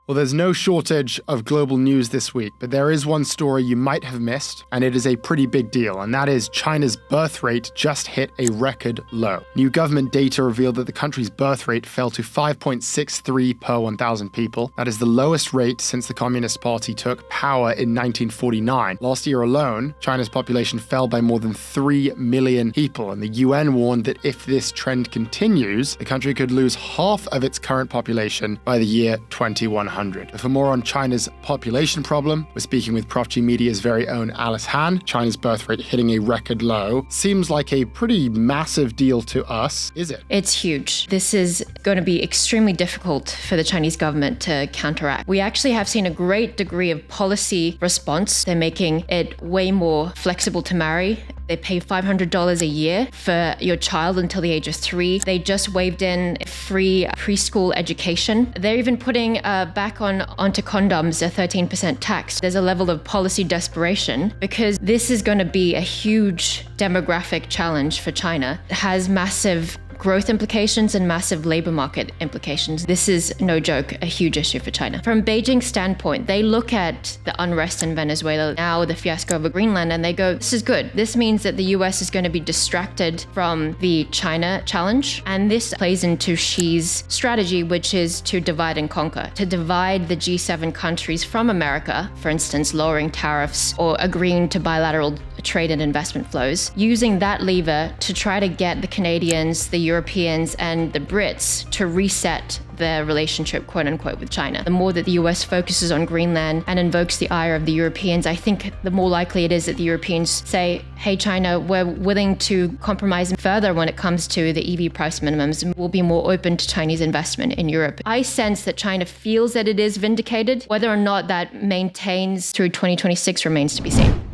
Well, there's no shortage of global news this week, but there is one story you might have missed, and it is a pretty big deal, and that is China's birth rate just hit a record low. New government data revealed that the country's birth rate fell to 5.63 per 1,000 people. That is the lowest rate since the Communist Party took power in 1949. Last year alone, China's population fell by more than 3 million people, and the UN warned that if this trend continues, the country could lose half of its current population by the year 2100. But for more on China's population problem, we're speaking with Prof G Media's very own Alice Han. China's birth rate hitting a record low seems like a pretty massive deal to us, is it? It's huge. This is going to be extremely difficult for the Chinese government to counteract. We actually have seen a great degree of policy response. They're making it way more flexible to marry. They pay $500 a year for your child until the age of 3. They just waved in free preschool education. They're even putting back onto condoms a 13% tax. There's a level of policy desperation because this is going to be a huge demographic challenge for China. It has massive growth implications and massive labor market implications. This is, no joke, a huge issue for China. From Beijing's standpoint, they look at the unrest in Venezuela, now the fiasco over Greenland, and they go, this is good. This means that the US is going to be distracted from the China challenge. And this plays into Xi's strategy, which is to divide and conquer, to divide the G7 countries from America, for instance, lowering tariffs or agreeing to bilateral trade and investment flows, using that lever to try to get the Canadians, the Europeans, and the Brits to reset their relationship, quote unquote, with China. The more that the US focuses on Greenland and invokes the ire of the Europeans, I think the more likely it is that the Europeans say, hey, China, we're willing to compromise further when it comes to the EV price minimums, and we'll be more open to Chinese investment in Europe. I sense that China feels that it is vindicated. Whether or not that maintains through 2026 remains to be seen.